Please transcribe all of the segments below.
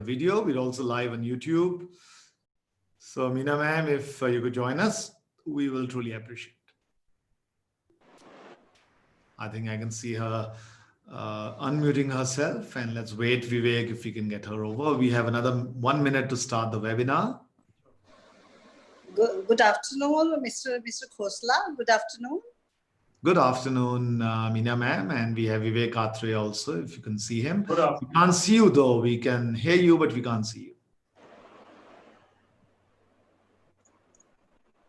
video. We're also live on YouTube. So Meena ma'am, if you could join us, we will truly appreciate. I think I can see her unmuting herself, and let's wait, Vivek, if we can get her over. We have another 1 minute to start the webinar. Good afternoon, Mr. Khosla. Good afternoon. Good afternoon, Meena ma'am, and we have Vivek Atray also, if you can see him. We can't see you though. We can hear you, but we can't see you.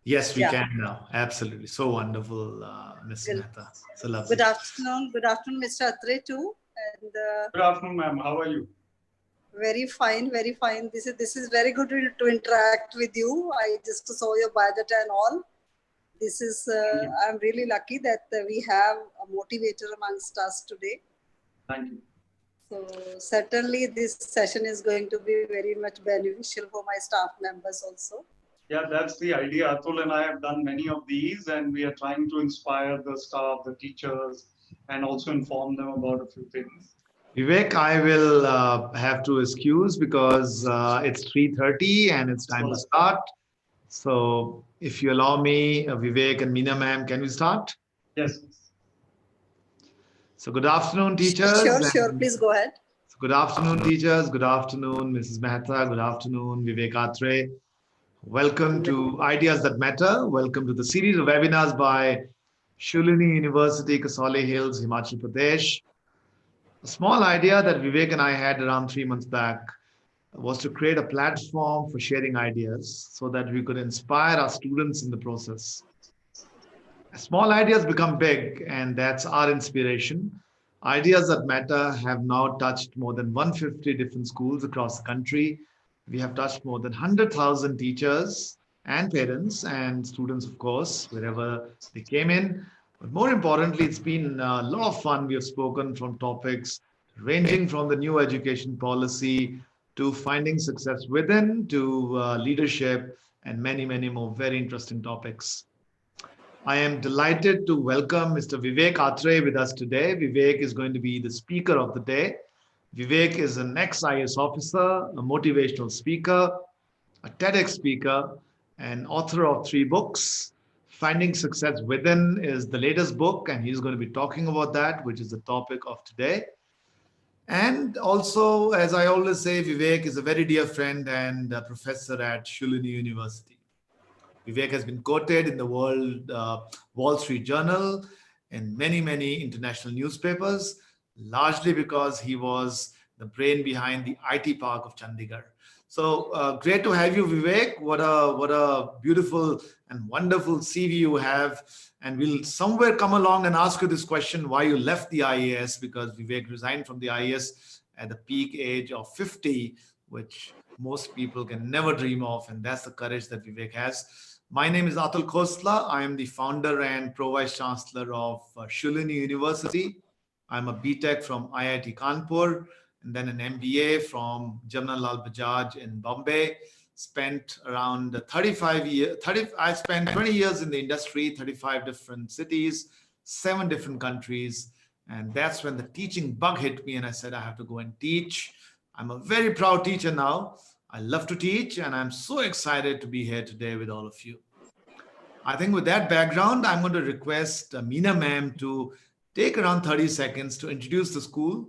Yes, we can now. Absolutely. So wonderful, Ms. Mehta. So lovely. Good afternoon, Mr. Atray too. And good afternoon, ma'am. How are you? Very fine, very fine. This is very good to interact with you. I just saw your biodata and all. This is, I'm really lucky that we have a motivator amongst us today. Thank you. So certainly this session is going to be very much beneficial for my staff members also. Yeah, that's the idea. Atul and I have done many of these, and we are trying to inspire the staff, the teachers, and also inform them about a few things. Vivek, I will have to excuse because it's 3:30 and it's time to start. So if you allow me, Vivek and Meena ma'am, can we start? Yes. So good afternoon, teachers. Sure. Please go ahead. So good afternoon, teachers. Good afternoon, Mrs. Mehta. Good afternoon, Vivek Atray. Welcome to Ideas That Matter. Welcome to the series of webinars by Shoolini University, Kasole Hills, Himachal Pradesh. A small idea that Vivek and I had around 3 months back was to create a platform for sharing ideas so that we could inspire our students in the process. Small ideas become big, and that's our inspiration. Ideas That Matter have now touched more than 150 different schools across the country. We have touched more than 100,000 teachers and parents and students, of course, wherever they came in. But more importantly, it's been a lot of fun. We have spoken from topics ranging from the new education policy to finding success within, to leadership, and many, many more very interesting topics. I am delighted to welcome Mr. Vivek Atray with us today. Vivek is going to be the speaker of the day. Vivek is an ex-IAS officer, a motivational speaker, a TEDx speaker, and author of 3 books. Finding Success Within is the latest book, and he's going to be talking about that, which is the topic of today. And also, as I always say, Vivek is a very dear friend and a professor at Shoolini University. Vivek has been quoted in the Wall Street Journal and many, many international newspapers, largely because he was the brain behind the IT Park of Chandigarh. So great to have you, Vivek. What a beautiful and wonderful CV you have. And we'll somewhere come along and ask you this question, why you left the IAS, because Vivek resigned from the IAS at the peak age of 50, which most people can never dream of. And that's the courage that Vivek has. My name is Atul Khosla. I am the founder and Pro-Vice Chancellor of Shoolini University. I'm a BTech from IIT Kanpur, and then an MBA from Jamnalal Bajaj in Bombay. Spent around 35 years. I spent 20 years in the industry, 35 different cities, 7 different countries. And that's when the teaching bug hit me, and I said, I have to go and teach. I'm a very proud teacher now. I love to teach, and I'm so excited to be here today with all of you. I think with that background, I'm going to request Meena ma'am to take around 30 seconds to introduce the school,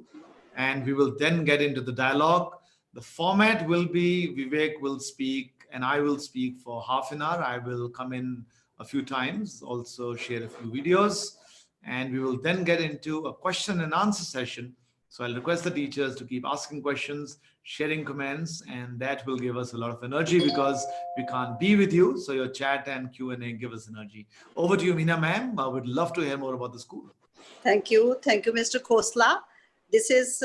and we will then get into the dialogue. The format will be Vivek will speak and I will speak for half an hour. I will come in a few times, also share a few videos, and we will then get into a question and answer session. So I'll request the teachers to keep asking questions, sharing comments, and that will give us a lot of energy because we can't be with you. So your chat and Q&A give us energy. Over to you, Meena ma'am. I would love to hear more about the school. Thank you, Mr. Khosla. This is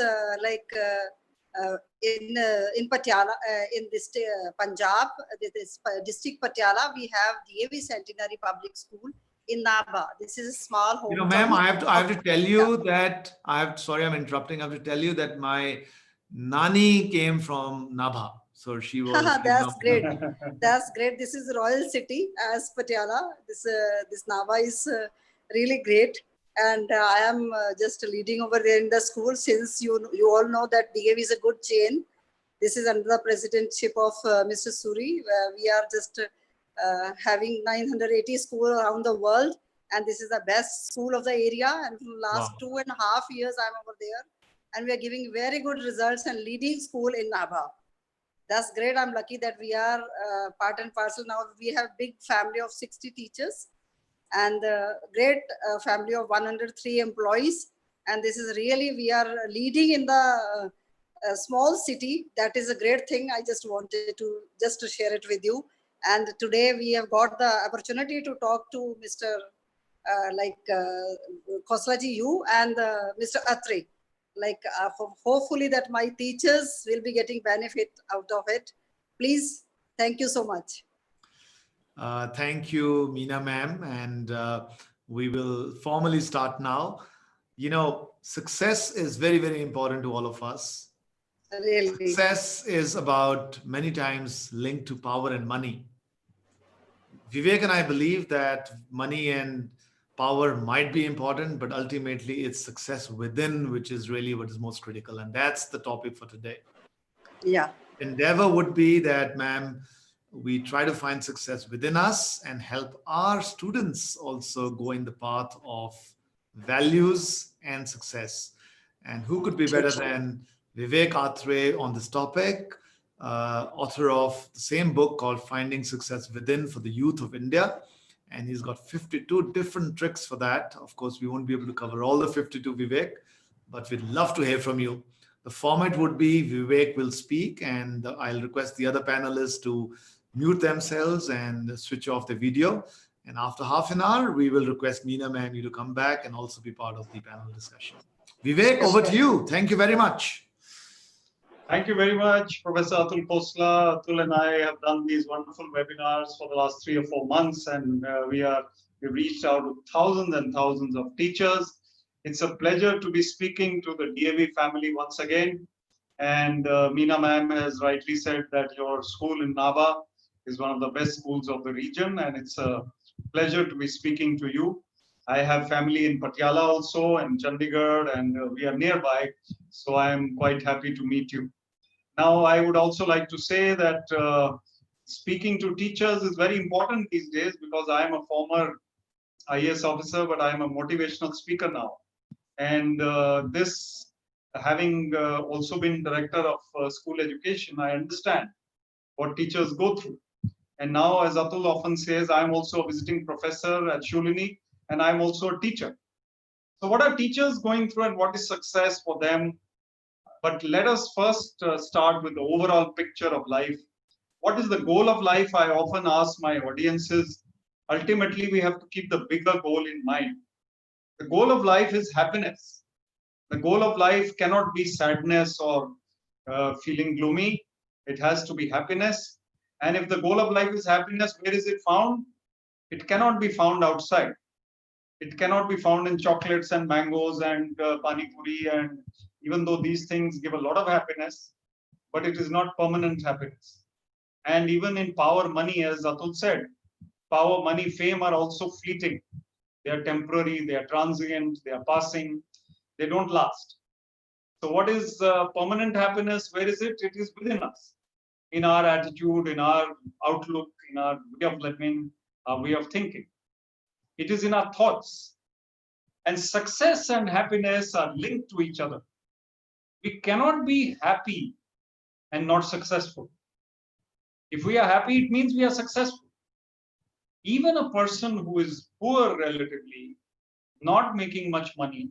in Patiala, in this Punjab, this district Patiala, we have DAV Centenary Public School in Nabha. This is a small home. You know, ma'am, I have to tell you that sorry, I'm interrupting. I have to tell you that my Nani came from Nabha. So she was. That's great. That's great. This is a royal city as Patiala. This Nabha is really great. And I am just leading over there in the school, since you all know that DAV is a good chain. This is under the presidentship of Mr. Suri. We are just having 980 schools around the world, and this is the best school of the area. And for the last 2.5 years, I'm over there, and we are giving very good results and leading school in Nabha. That's great. I'm lucky that we are part and parcel now. We have big family of 60 teachers and a great family of 103 employees. And this is really, we are leading in the small city. That is a great thing. I just wanted to share it with you. And today we have got the opportunity to talk to Mr. Khosla ji, you and Mr. Atray. Hopefully that my teachers will be getting benefit out of it. Please, thank you so much. Thank you, Meena ma'am. And we will formally start now. You know, success is very, very important to all of us. Really. Success is about many times linked to power and money. Vivek and I believe that money and power might be important, but ultimately it's success within, which is really what is most critical. And that's the topic for today. Yeah. Endeavor would be that, ma'am, we try to find success within us and help our students also go in the path of values and success. And who could be better than Vivek Atray on this topic, author of the same book called Finding Success Within for the Youth of India. And he's got 52 different tricks for that. Of course, we won't be able to cover all the 52, Vivek, but we'd love to hear from you. The format would be Vivek will speak, and I'll request the other panelists to mute themselves and switch off the video. And after half an hour, we will request Meena ma'am you to come back and also be part of the panel discussion. Vivek, over to you. Thank you very much. Thank you very much, Professor Atul Khosla. Atul and I have done these wonderful webinars for the last 3 or 4 months, and we've reached out to thousands and thousands of teachers. It's a pleasure to be speaking to the DAV family once again. And Meena ma'am has rightly said that your school in Nabha is one of the best schools of the region, and it's a pleasure to be speaking to you. I have family in Patiala also, and Chandigarh, and we are nearby, so I am quite happy to meet you. Now, I would also like to say that speaking to teachers is very important these days, because I am a former IAS officer, but I am a motivational speaker now. And having also been director of school education, I understand what teachers go through. And now, as Atul often says, I'm also a visiting professor at Shoolini, and I'm also a teacher. So what are teachers going through and what is success for them? But let us first start with the overall picture of life. What is the goal of life? I often ask my audiences. Ultimately, we have to keep the bigger goal in mind. The goal of life is happiness. The goal of life cannot be sadness or feeling gloomy. It has to be happiness. And if the goal of life is happiness, where is it found? It cannot be found outside. It cannot be found in chocolates and mangoes and pani puri, and even though these things give a lot of happiness, but it is not permanent happiness. And even in power, money, as Atul said, power, money, fame are also fleeting. They are temporary, they are transient, they are passing, they don't last. So what is permanent happiness? Where is it? It is within us, in our attitude, in our outlook, in our way of living, our way of thinking. It is in our thoughts. And success and happiness are linked to each other. We cannot be happy and not successful. If we are happy, it means we are successful. Even a person who is poor relatively, not making much money,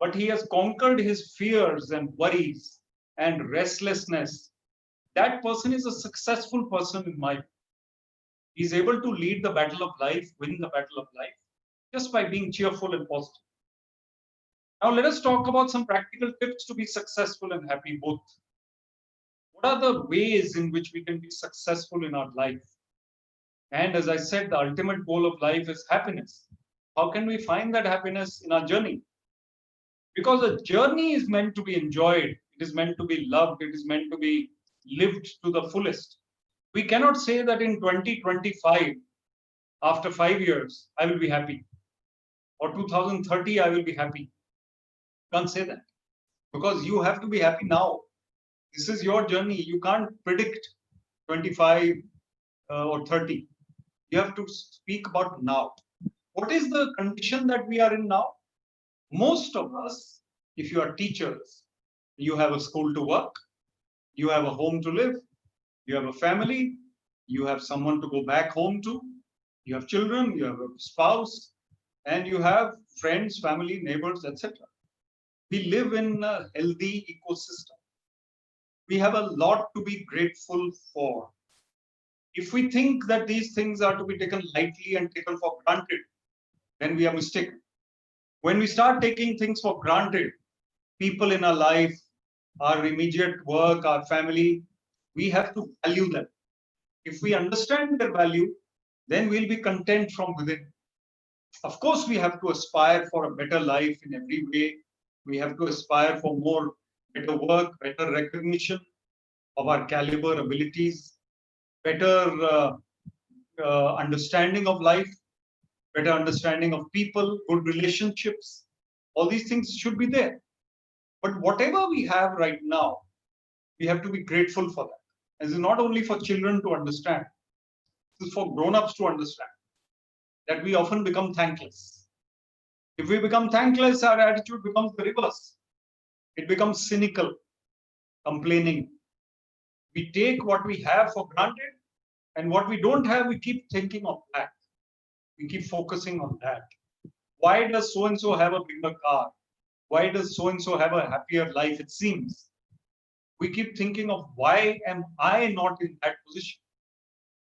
but he has conquered his fears and worries and restlessness, that person is a successful person in my view. He's able to lead the battle of life, win the battle of life, just by being cheerful and positive. Now let us talk about some practical tips to be successful and happy both. What are the ways in which we can be successful in our life? And as I said, the ultimate goal of life is happiness. How can we find that happiness in our journey? Because a journey is meant to be enjoyed. It is meant to be loved. It is meant to be lived to the fullest. We cannot say that in 2025, after 5 years, I will be happy. Or 2030, I will be happy. Can't say that. Because you have to be happy now. This is your journey. You can't predict 25 or 30. You have to speak about now. What is the condition that we are in now? Most of us, if you are teachers, you have a school to work, you have a home to live, you have a family, you have someone to go back home to, you have children, you have a spouse, and you have friends, family, neighbors, etc. We live in a healthy ecosystem. We have a lot to be grateful for. If we think that these things are to be taken lightly and taken for granted, then we are mistaken. When we start taking things for granted, people in our life, our immediate work, our family, we have to value them. If we understand their value, then we'll be content from within. Of course, we have to aspire for a better life in every way. We have to aspire for more better work, better recognition of our caliber, abilities, better understanding of life, better understanding of people, good relationships. All these things should be there. But whatever we have right now, we have to be grateful for that. This is not only for children to understand, this is for grown-ups to understand that we often become thankless. If we become thankless, our attitude becomes the reverse. It becomes cynical, complaining. We take what we have for granted, and what we don't have, we keep thinking of that. We keep focusing on that. Why does so-and-so have a bigger car? Why does so-and-so have a happier life? It seems. We keep thinking of why am I not in that position?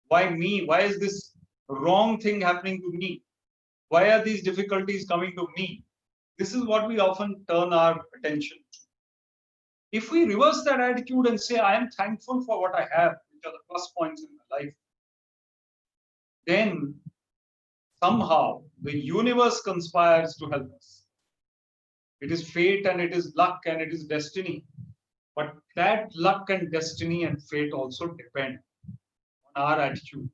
Why me? Why is this wrong thing happening to me? Why are these difficulties coming to me? This is what we often turn our attention to. If we reverse that attitude and say, I am thankful for what I have, which are the plus points in my life, then somehow the universe conspires to help us. It is fate and it is luck and it is destiny. But that luck and destiny and fate also depend on our attitude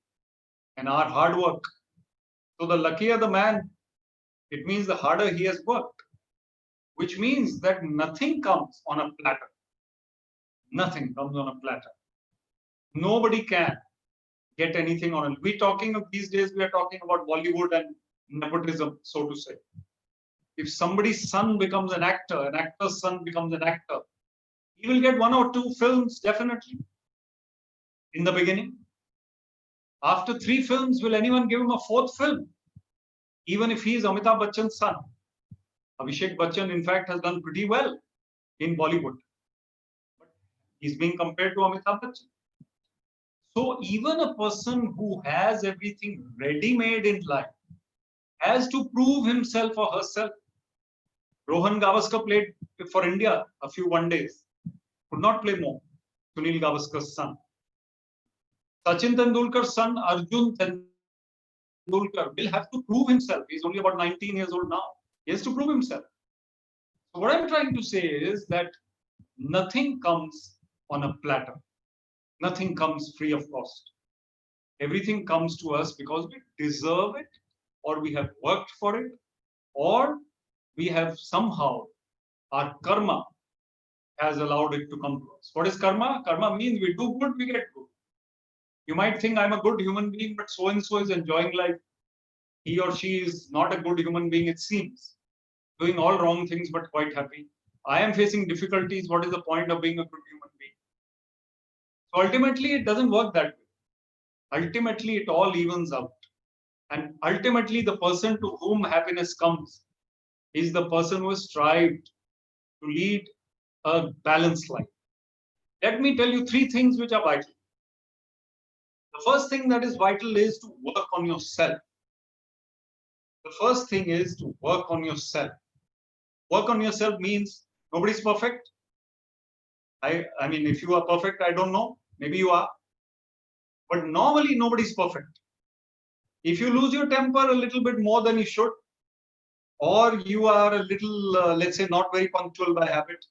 and our hard work. So the luckier the man, it means the harder he has worked, which means that nothing comes on a platter. Nothing comes on a platter. Nobody can get anything on it. We're talking of these days, we are talking about Bollywood and nepotism, so to say. If somebody's son becomes an actor's son becomes an actor, he will get 1 or 2 films definitely in the beginning. After 3 films, will anyone give him a 4th film? Even if he is Amitabh Bachchan's son. Abhishek Bachchan, in fact, has done pretty well in Bollywood. But he's being compared to Amitabh Bachchan. So even a person who has everything ready-made in life has to prove himself or herself. Rohan Gavaskar played for India a few one-days. Could not play more. Sunil Gavaskar's son. Sachin Tendulkar's son, Arjun Tendulkar, will have to prove himself. He's only about 19 years old now. He has to prove himself. So what I'm trying to say is that nothing comes on a platter. Nothing comes free of cost. Everything comes to us because we deserve it, or we have worked for it, or we have somehow, our karma has allowed it to come to us. What is karma? Karma means we do good, we get good. You might think I'm a good human being, but so-and-so is enjoying life. He or she is not a good human being, it seems. Doing all wrong things, but quite happy. I am facing difficulties. What is the point of being a good human being? So ultimately, it doesn't work that way. Ultimately, it all evens out. And ultimately, the person to whom happiness comes is the person who has strived to lead a balanced life. Let me tell you 3 things which are vital. The first thing that is vital is to work on yourself. The first thing is to work on yourself. Work on yourself means nobody's perfect. I mean, if you are perfect, I don't know. Maybe you are. But normally, nobody's perfect. If you lose your temper a little bit more than you should, or you are a little, let's say, not very punctual by habit,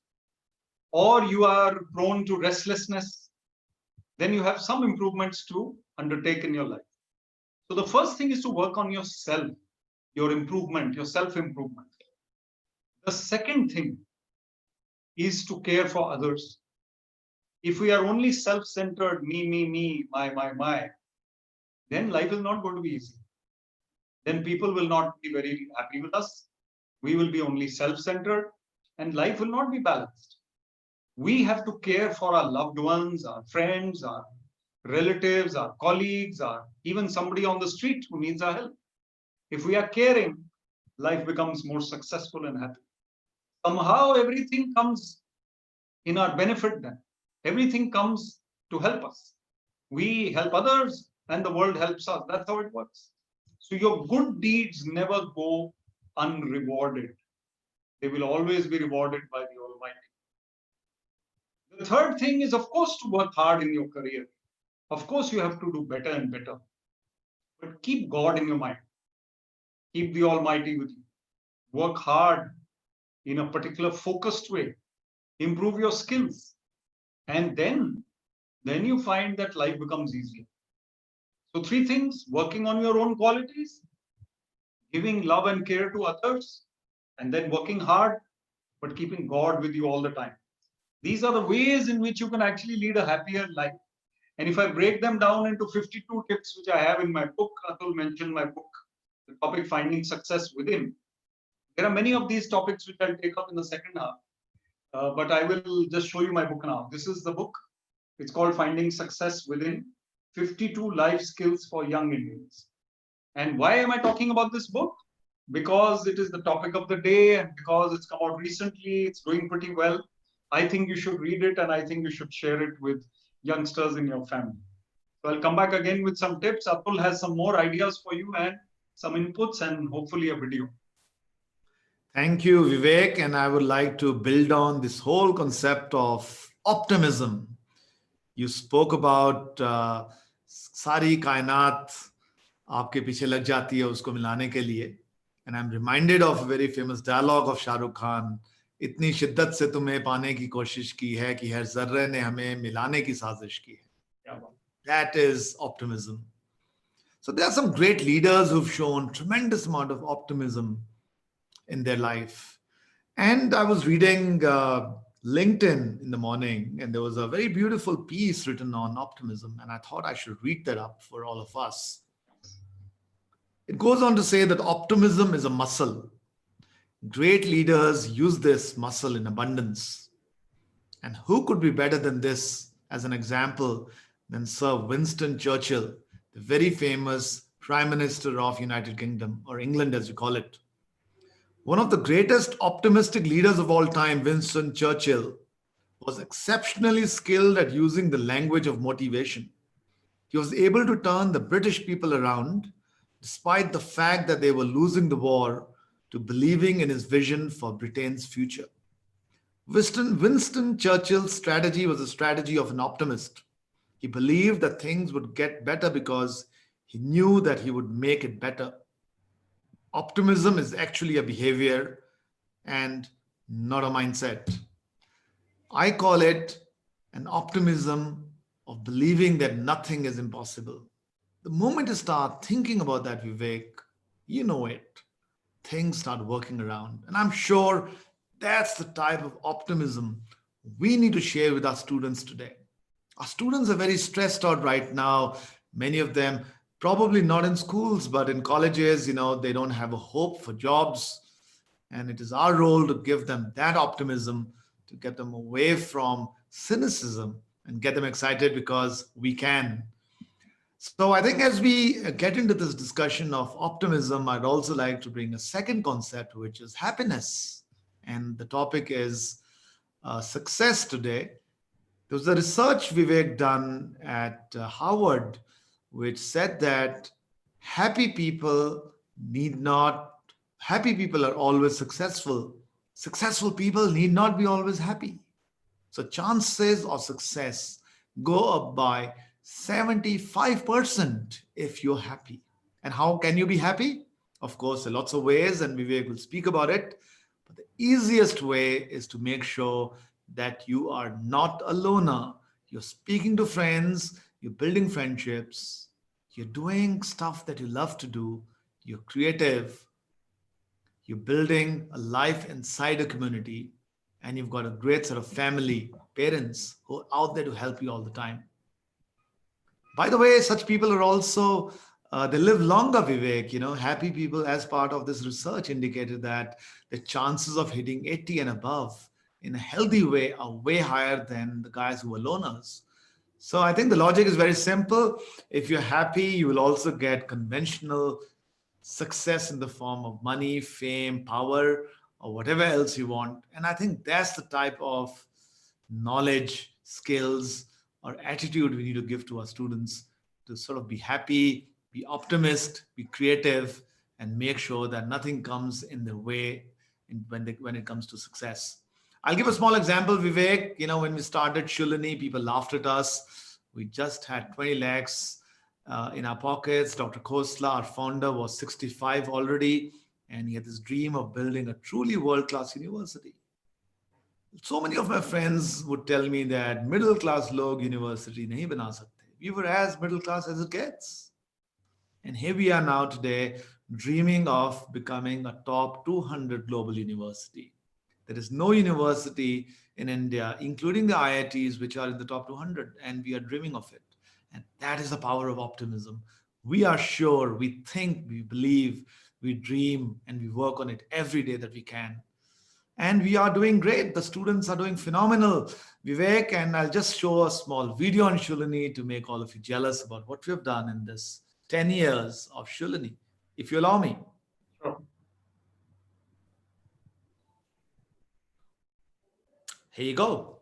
or you are prone to restlessness, then you have some improvements to undertake in your life. So the first thing is to work on yourself, your improvement, your self-improvement. The second thing is to care for others. If we are only self-centered, me, my, then life is not going to be easy. Then people will not be very happy with us. We will be only self-centered and life will not be balanced. We have to care for our loved ones, our friends, our relatives, our colleagues, or even somebody on the street who needs our help. If we are caring, life becomes more successful and happy. Somehow everything comes in our benefit then. Everything comes to help us. We help others and the world helps us. That's how it works. So your good deeds never go unrewarded. They will always be rewarded by the Almighty. The third thing is, of course, to work hard in your career. Of course, you have to do better and better. But keep God in your mind. Keep the Almighty with you. Work hard in a particular focused way. Improve your skills. And then you find that life becomes easier. So 3 things: working on your own qualities, giving love and care to others, and then working hard, but keeping God with you all the time. These are the ways in which you can actually lead a happier life. And if I break them down into 52 tips, which I have in my book, Atul mentioned my book, the topic Finding Success Within. There are many of these topics which I'll take up in the second half, but I will just show you my book now. This is the book. It's called Finding Success Within, 52 Life Skills for Young Indians. And why am I talking about this book? Because it is the topic of the day and because it's come out recently, it's doing pretty well. I think you should read it and I think you should share it with youngsters in your family. So I'll come back again with some tips. Atul has some more ideas for you and some inputs and hopefully a video. Thank you, Vivek. And I would like to build on this whole concept of optimism. You spoke about सारी कायनात आपके पीछे लग जाती है उसको मिलाने के लिए. And I'm reminded of a very famous dialogue of Shah Rukh Khan. इतनी शिद्दत से तुम्हें पाने की कोशिश की है कि हर जर्रे ने हमें मिलाने की साजिश की है. That is optimism. So there are some great leaders who've shown tremendous amount of optimism in their life. And I was reading LinkedIn in the morning, and there was a very beautiful piece written on optimism, and I thought I should read that up for all of us. It goes on to say that optimism is a muscle. Great leaders use this muscle in abundance. And who could be better than this as an example than Sir Winston Churchill, the very famous Prime Minister of United Kingdom, or England as you call it. One of the greatest optimistic leaders of all time, Winston Churchill, was exceptionally skilled at using the language of motivation. He was able to turn the British people around, despite the fact that they were losing the war, to believing in his vision for Britain's future. Winston Churchill's strategy was a strategy of an optimist. He believed that things would get better because he knew that he would make it better. Optimism is actually a behavior and not a mindset. I call it an optimism of believing that nothing is impossible. The moment you start thinking about that, Vivek, you know it. Things start working around. And I'm sure that's the type of optimism we need to share with our students today. Our students are very stressed out right now. Many of them probably not in schools, but in colleges, they don't have a hope for jobs. And it is our role to give them that optimism, to get them away from cynicism and get them excited because we can. So I think as we get into this discussion of optimism, I'd also like to bring a second concept, which is happiness. And the topic is success today. There was a research Vivek done at Harvard, which said that happy people are always successful. Successful people need not be always happy. So chances of success go up by 75% if you're happy. And how can you be happy? Of course, there are lots of ways, and Vivek will speak about it. But the easiest way is to make sure that you are not a loner. You're speaking to friends, you're building friendships, you're doing stuff that you love to do, you're creative, you're building a life inside a community, and you've got a great sort of family, parents who are out there to help you all the time. By the way, such people are also, they live longer, Vivek. Happy people, as part of this research, indicated that the chances of hitting 80 and above in a healthy way are way higher than the guys who are loners. So I think the logic is very simple. If you're happy, you will also get conventional success in the form of money, fame, power, or whatever else you want. And I think that's the type of knowledge, skills, or attitude we need to give to our students to sort of be happy, be optimist, be creative, and make sure that nothing comes in their way when it comes to success. I'll give a small example, Vivek. When we started Shoolini, people laughed at us. We just had 20 lakhs in our pockets. Dr. Khosla, our founder, was 65 already, and he had this dream of building a truly world-class university. So many of my friends would tell me that middle class log university nahi bana sakte. We were as middle class as it gets. And here we are now today dreaming of becoming a top 200 global university. There is no university in India, including the IITs, which are in the top 200, and we are dreaming of it. And that is the power of optimism. We are sure, we think, we believe, we dream, and we work on it every day that we can. And we are doing great. The students are doing phenomenal, Vivek. And I'll just show a small video on Shoolini to make all of you jealous about what we have done in this 10 years of Shoolini, if you allow me. Sure. Here you go.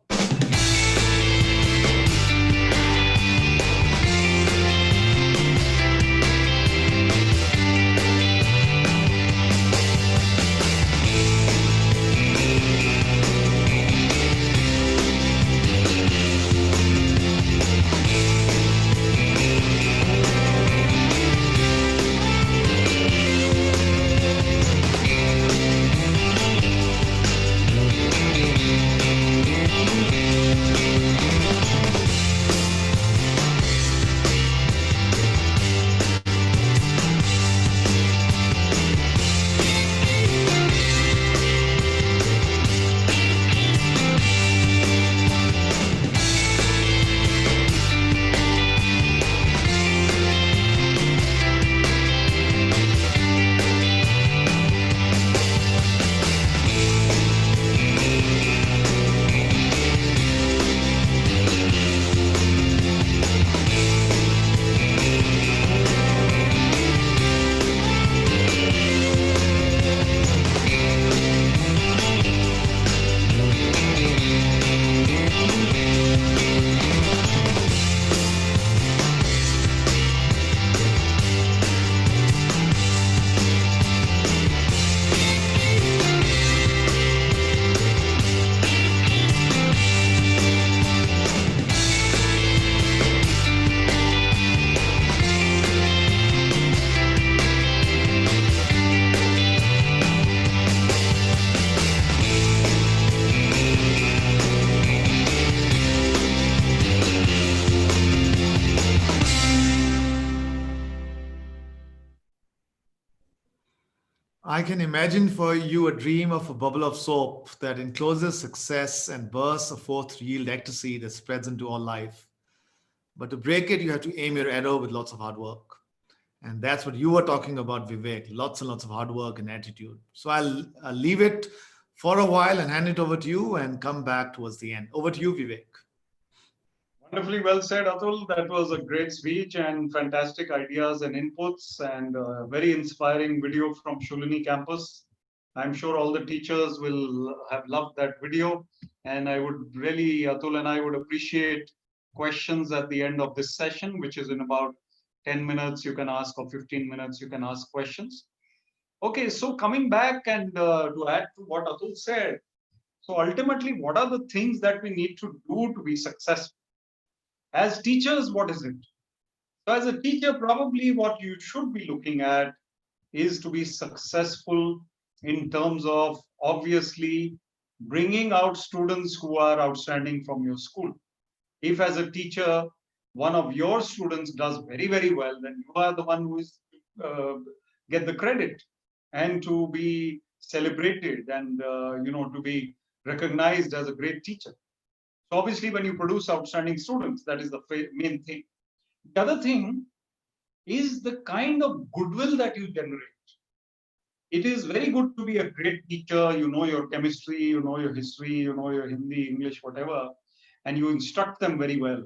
I can imagine for you a dream of a bubble of soap that encloses success and bursts a forth yield ecstasy that spreads into all life. But to break it, you have to aim your arrow with lots of hard work. And that's what you were talking about, Vivek. Lots and lots of hard work and attitude. So I'll leave it for a while and hand it over to you and come back towards the end. Over to you, Vivek. Wonderfully well said, Atul. That was a great speech and fantastic ideas and inputs and a very inspiring video from Shoolini campus. I'm sure all the teachers will have loved that video. And I would really, Atul and I would appreciate questions at the end of this session, which is in about 10 minutes you can ask, or 15 minutes you can ask questions. Okay, so coming back and to add to what Atul said, so ultimately, what are the things that we need to do to be successful? As teachers, what is it? So as a teacher, probably what you should be looking at is to be successful in terms of obviously bringing out students who are outstanding from your school. If as a teacher, one of your students does very, very well, then you are the one who is get the credit and to be celebrated and to be recognized as a great teacher. So obviously, when you produce outstanding students, that is the main thing. The other thing is the kind of goodwill that you generate. It is very good to be a great teacher. You know your chemistry, you know your history, you know your Hindi, English, whatever, and you instruct them very well,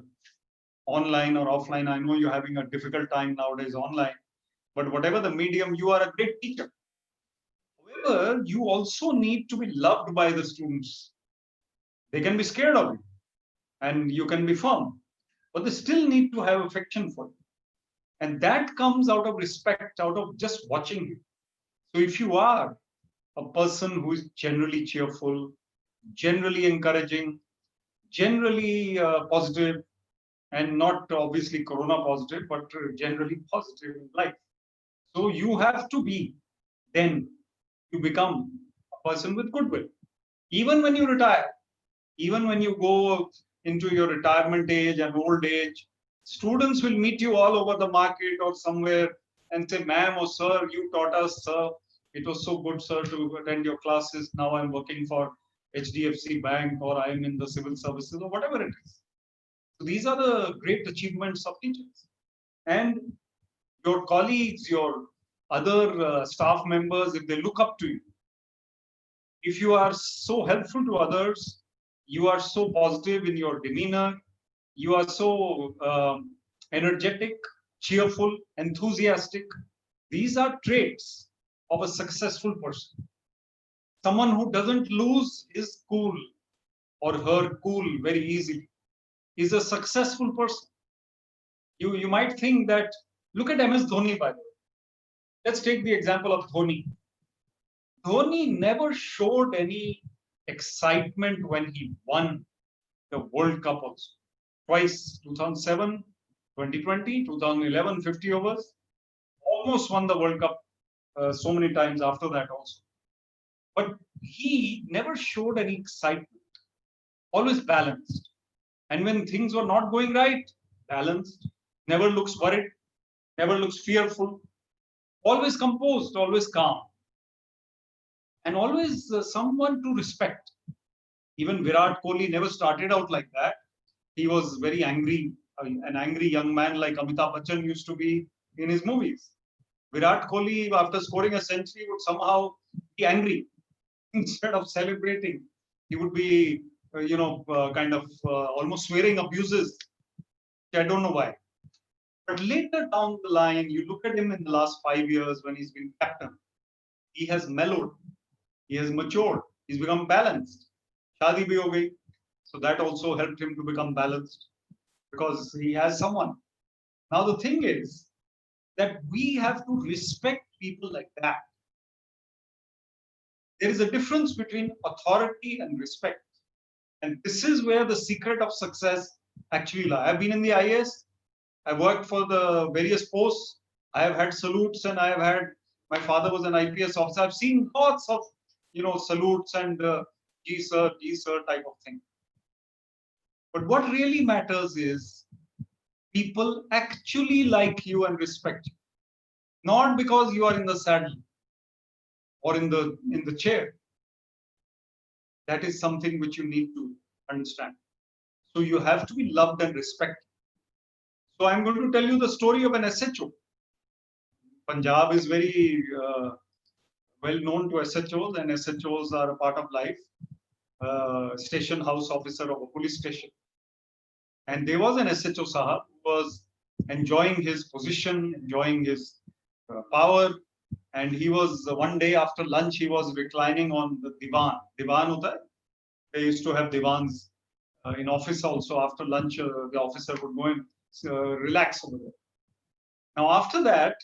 online or offline. I know you're having a difficult time nowadays online, but whatever the medium, you are a great teacher. However, you also need to be loved by the students. They can be scared of you and you can be firm, but they still need to have affection for you. And that comes out of respect, out of just watching you. So if you are a person who is generally cheerful, generally encouraging, generally positive, and not obviously corona positive, but generally positive in life. So you have to be, then you become a person with goodwill. Even when you retire, even when you go into your retirement age and old age, students will meet you all over the market or somewhere and say, ma'am or sir, you taught us, sir. It was so good, sir, to attend your classes. Now I'm working for HDFC Bank or I'm in the civil services or whatever it is. So these are the great achievements of teachers. And your colleagues, your other staff members, if they look up to you, if you are so helpful to others, you are so positive in your demeanor, you are so energetic, cheerful, enthusiastic. These are traits of a successful person. Someone who doesn't lose his cool or her cool very easily is a successful person. You might think that, look at MS Dhoni, by the way. Let's take the example of Dhoni. Dhoni never showed any excitement when he won the World Cup also. Twice, 2007, 2020, 2011, 50 overs. Almost won the World Cup so many times after that also. But he never showed any excitement, always balanced. And when things were not going right, balanced, never looks worried, never looks fearful, always composed, always calm. And always someone to respect. Even Virat Kohli never started out like that. He was very angry, an angry young man like Amitabh Bachchan used to be in his movies. Virat Kohli, after scoring a century, would somehow be angry. Instead of celebrating, he would be, kind of almost swearing abuses. I don't know why. But later down the line, you look at him in the last 5 years when he's been captain, he has mellowed, he has matured, he's become balanced. Shadi bhi ho gayi. So that also helped him to become balanced because he has someone. Now the thing is that we have to respect people like that. There is a difference between authority and respect. And this is where the secret of success actually lies. I've been in the IAS. I worked for the various posts. I have had salutes and I have had, my father was an IPS officer. I've seen lots of, salutes and G sir type of thing. But what really matters is people actually like you and respect you. Not because you are in the saddle or in the chair. That is something which you need to understand. So you have to be loved and respected. So I'm going to tell you the story of an SHO. Punjab is very well known to SHOs, and SHOs are a part of life. Station house officer of a police station. And there was an SHO Sahab who was enjoying his position, enjoying his power. And he was, one day after lunch, he was reclining on the divan. Divan hota hai? They used to have divans in office also. After lunch, the officer would go and relax over there. Now, after that,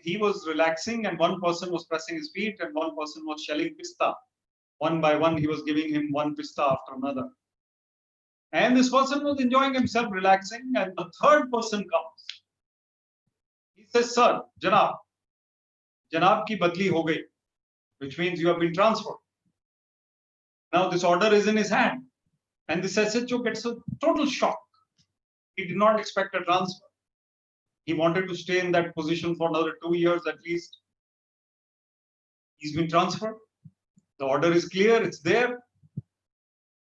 he was relaxing and one person was pressing his feet and one person was shelling pista. One by one, he was giving him one pista after another. And this person was enjoying himself, relaxing, and the third person comes. He says, sir, Janab ki badli ho gayi, which means you have been transferred. Now this order is in his hand. And this SHO gets a total shock. He did not expect a transfer. He wanted to stay in that position for another 2 years at least. He's been transferred. The order is clear, it's there.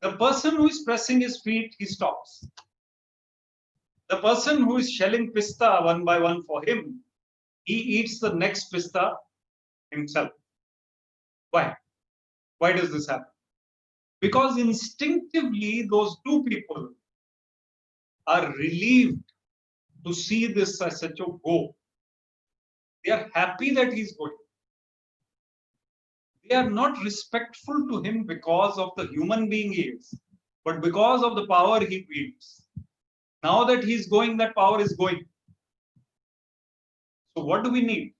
The person who is pressing his feet, he stops. The person who is shelling pista one by one for him, he eats the next pista himself. Why? Why does this happen? Because instinctively, those two people are relieved to see this SHO go. They are happy that he's going. They are not respectful to him because of the human being he is, but because of the power he wields. Now that he's going, that power is going. So what do we need?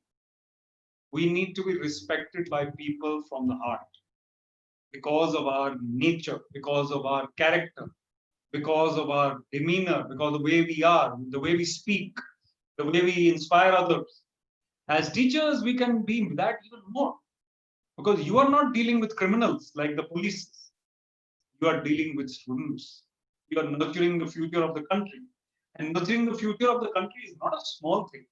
We need to be respected by people from the heart because of our nature, because of our character, because of our demeanor, because of the way we are, the way we speak, the way we inspire others. As teachers, we can be that even more because you are not dealing with criminals like the police. You are dealing with students. You are nurturing the future of the country. And nurturing the future of the country is not a small thing.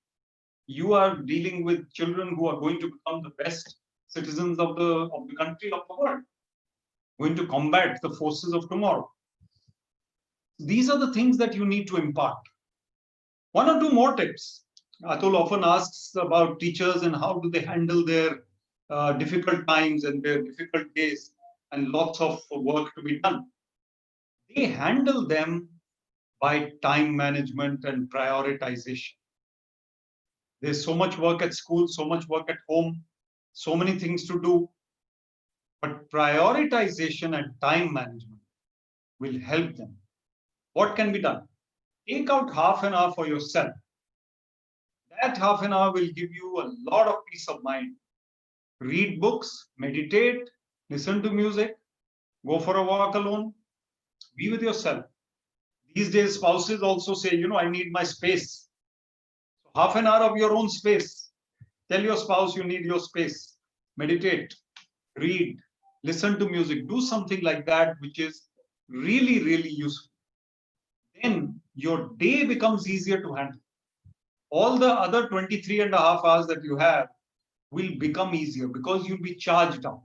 You are dealing with children who are going to become the best citizens of the country, of the world, going to combat the forces of tomorrow. These are the things that you need to impart. One or two more tips. Atul often asks about teachers and how do they handle their difficult times and their difficult days and lots of work to be done. They handle them by time management and prioritization. There's so much work at school, so much work at home, so many things to do. But prioritization and time management will help them. What can be done? Take out half an hour for yourself. That half an hour will give you a lot of peace of mind. Read books, meditate, listen to music, go for a walk alone, be with yourself. These days, spouses also say, I need my space. So half an hour of your own space. Tell your spouse you need your space. Meditate, read, listen to music, do something like that, which is really, really useful. Then your day becomes easier to handle. All the other 23 and a half hours that you have will become easier because you'll be charged up.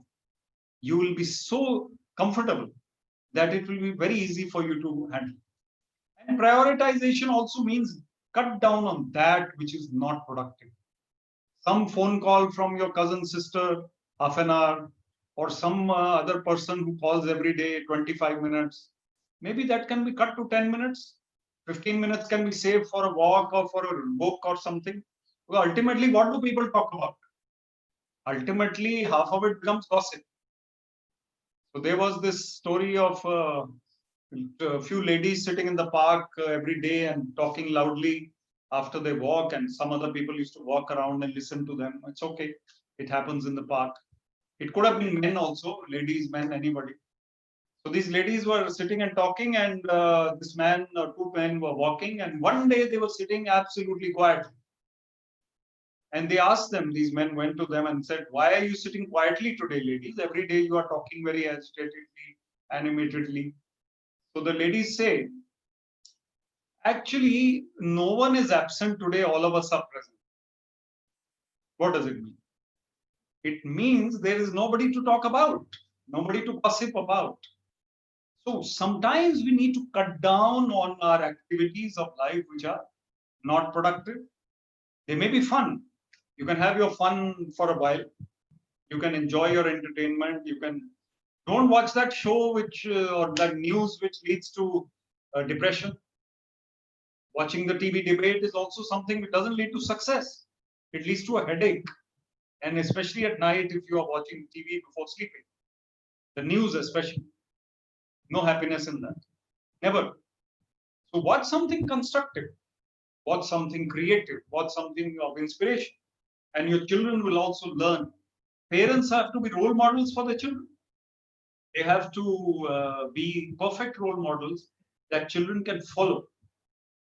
You will be so comfortable that it will be very easy for you to handle. And prioritization also means cut down on that which is not productive. Some phone call from your cousin sister, half an hour, or some other person who calls every day, 25 minutes. Maybe that can be cut to 10 minutes. 15 minutes can be saved for a walk or for a book or something. Well, ultimately, what do people talk about? Ultimately, half of it becomes gossip. So there was this story of a few ladies sitting in the park every day and talking loudly after they walk, and some other people used to walk around and listen to them. It's okay. It happens in the park. It could have been men also, ladies, men, anybody. So these ladies were sitting and talking, and this man or two men were walking, and one day they were sitting absolutely quiet. And they asked them, these men went to them and said, why are you sitting quietly today, ladies? Every day you are talking very agitatedly, animatedly. So the ladies say, actually, no one is absent today, all of us are present. What does it mean? It means there is nobody to talk about, nobody to gossip about. So sometimes we need to cut down on our activities of life which are not productive. They may be fun. You can have your fun for a while. You can enjoy your entertainment. You can don't watch that show which or that news which leads to depression. Watching the TV debate is also something which doesn't lead to success. It leads to a headache. And especially at night, if you are watching TV before sleeping, the news especially, no happiness in that. Never. So watch something constructive, watch something creative, watch something of inspiration. And your children will also learn. Parents have to be role models for their children. They have to be perfect role models that children can follow.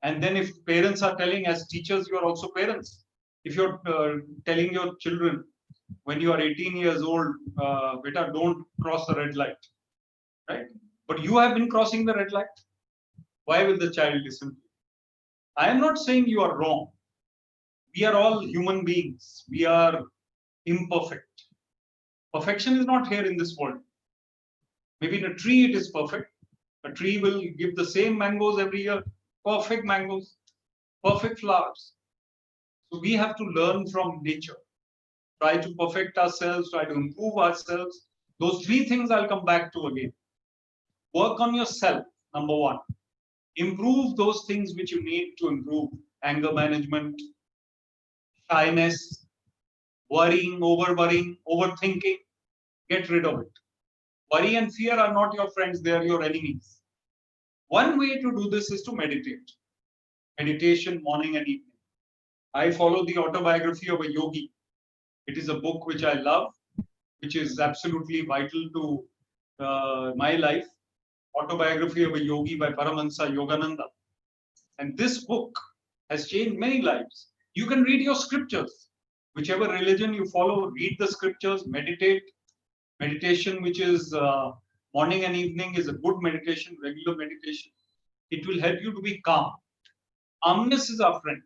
And then if parents are telling, as teachers, you are also parents. If you're telling your children when you are 18 years old, beta, don't cross the red light, right? But you have been crossing the red light. Why will the child listen to you? I am not saying you are wrong. We are all human beings. We are imperfect. Perfection is not here in this world. Maybe in a tree it is perfect. A tree will give the same mangoes every year, perfect mangoes, perfect flowers. So we have to learn from nature, try to perfect ourselves, try to improve ourselves. Those three things I'll come back to again. Work on yourself, number one. Improve those things which you need to improve. Anger management, shyness, worrying, overthinking. Get rid of it. Worry and fear are not your friends, they are your enemies. One way to do this is to meditate. Meditation morning and evening. I follow the autobiography of a yogi. It is a book which I love, which is absolutely vital to my life. Autobiography of a Yogi by Paramahansa Yogananda. And this book has changed many lives. You can read your scriptures. Whichever religion you follow, read the scriptures, meditate. Meditation, which is morning and evening, is a good meditation, regular meditation. It will help you to be calm. Calmness is our friend.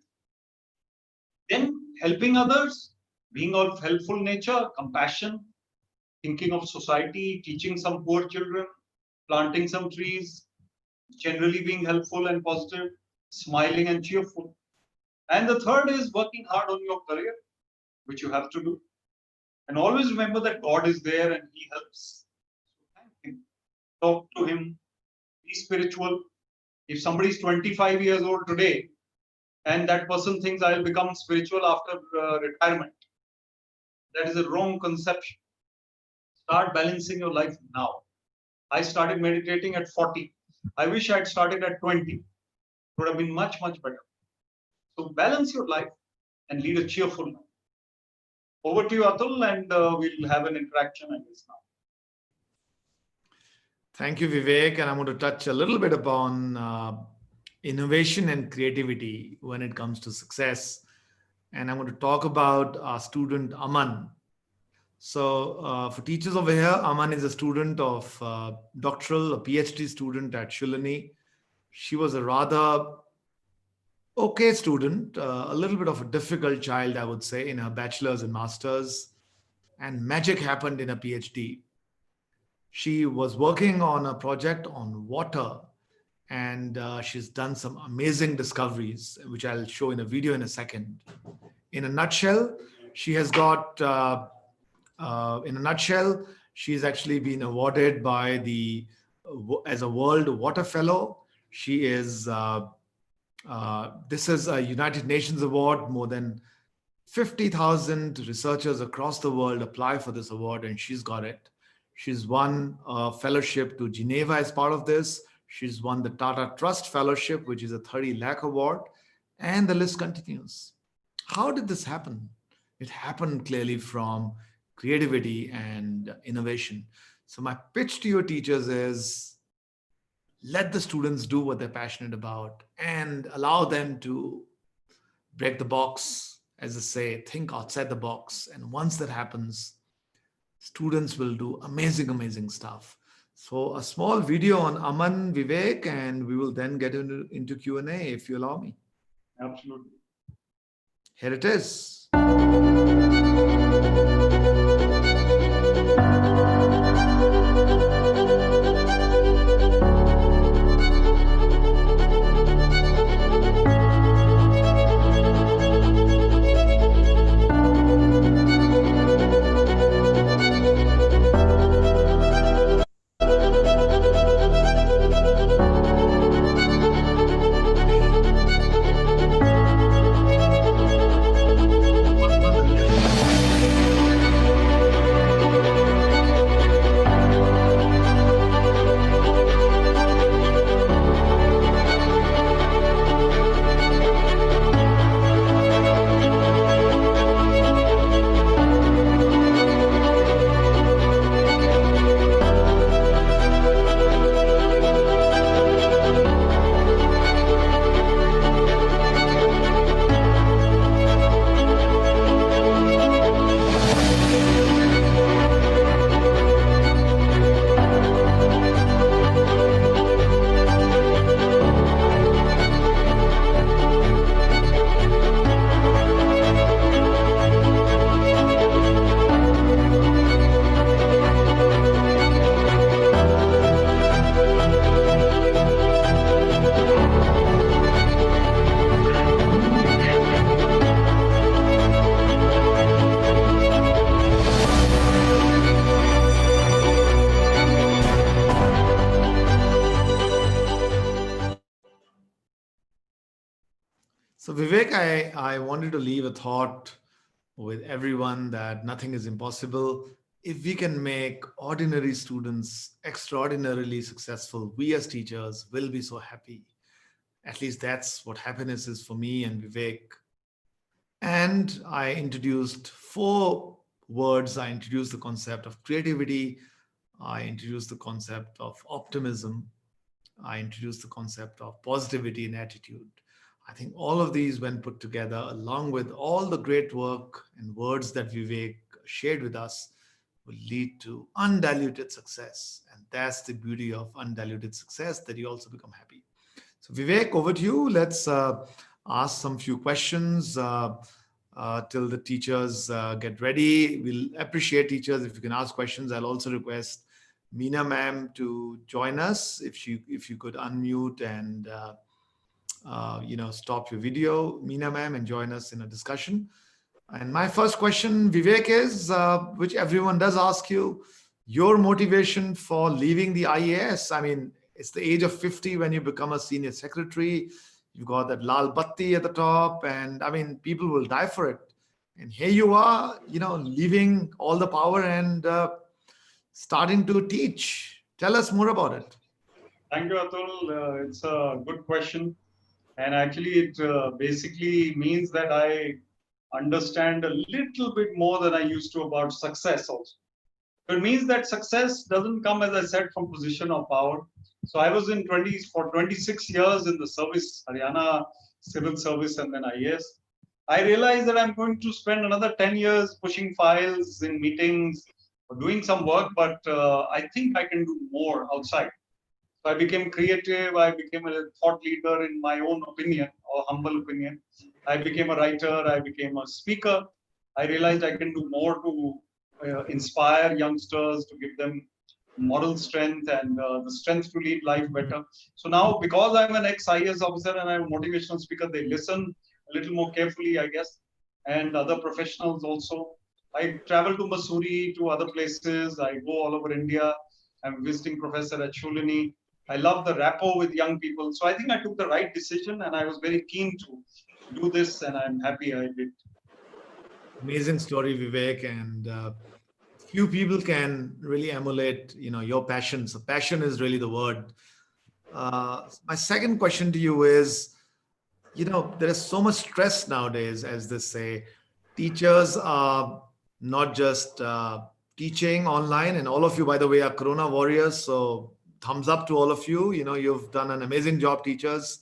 Then helping others, being of helpful nature, compassion, thinking of society, teaching some poor children, planting some trees, generally being helpful and positive, smiling and cheerful. And the third is working hard on your career, which you have to do. And always remember that God is there and He helps. Thank Him. Talk to Him. Be spiritual. If somebody is 25 years old today and that person thinks I will become spiritual after retirement, that is a wrong conception. Start balancing your life now. I started meditating at 40. I wish I had started at 20. It would have been much, much better. So balance your life and lead a cheerful life. Over to you, Atul, and we'll have an interaction, I guess, now. Thank you, Vivek. And I'm going to touch a little bit upon innovation and creativity when it comes to success. And I'm going to talk about our student, Aman. So for teachers over here, Aman is a student of a PhD student at Shoolini. She was a rather okay student, a little bit of a difficult child, I would say, in her bachelor's and master's. And magic happened in her PhD. She was working on a project on water, and she's done some amazing discoveries, which I'll show in a video in a second. In a nutshell, she's actually been awarded by as a World Water Fellow. She is, this is a United Nations award. More than 50,000 researchers across the world apply for this award, and she's got it. She's won a fellowship to Geneva as part of this. She's won the Tata Trust Fellowship, which is a 30 lakh award, and the list continues. How did this happen? It happened clearly from creativity and innovation. So my pitch to your teachers is, let the students do what they're passionate about and allow them to break the box, as they say, think outside the box. And once that happens, students will do amazing, amazing stuff. So a small video on Aman, Vivek, and we will then get into Q&A if you allow me. Absolutely. Here it is. So Vivek, I wanted to leave a thought with everyone that nothing is impossible. If we can make ordinary students extraordinarily successful, we as teachers will be so happy. At least that's what happiness is for me and Vivek. And I introduced four words. I introduced the concept of creativity. I introduced the concept of optimism. I introduced the concept of positivity and attitude. I think all of these, when put together, along with all the great work and words that Vivek shared with us, will lead to undiluted success. And that's the beauty of undiluted success, that you also become happy. So, Vivek, over to you. Let's ask some few questions till the teachers get ready. We'll appreciate teachers if you can ask questions. I'll also request Meena ma'am to join us if you could unmute and stop your video, Meena ma'am, and join us in a discussion. And my first question, Vivek, is which everyone does ask you, your motivation for leaving the IAS. I mean, it's the age of 50 when you become a senior secretary. You've got that lal batti at the top, and I mean, people will die for it. And here you are, leaving all the power and starting to teach. Tell us more about it. Thank you, Atul. It's a good question. And actually, it basically means that I understand a little bit more than I used to about success also. So it means that success doesn't come, as I said, from position of power. So I was in 20s for 26 years in the service, Haryana civil service, and then IAS. I realized that I'm going to spend another 10 years pushing files in meetings or doing some work, but I think I can do more outside. So I became creative. I became a thought leader in my own opinion or humble opinion. I became a writer. I became a speaker. I realized I can do more to inspire youngsters, to give them moral strength and the strength to lead life better. So now, because I'm an ex-IAS officer and I'm a motivational speaker, they listen a little more carefully, I guess, and other professionals also. I travel to Missouri, to other places. I go all over India. I'm a visiting professor at Shoolini. I love the rapport with young people. So I think I took the right decision and I was very keen to do this, and I'm happy I did. Amazing story, Vivek, and few people can really emulate, your passion. So passion is really the word. My second question to you is, there is so much stress nowadays, as they say. Teachers are not just teaching online, and all of you, by the way, are Corona warriors. So thumbs up to all of you. You've done an amazing job, teachers.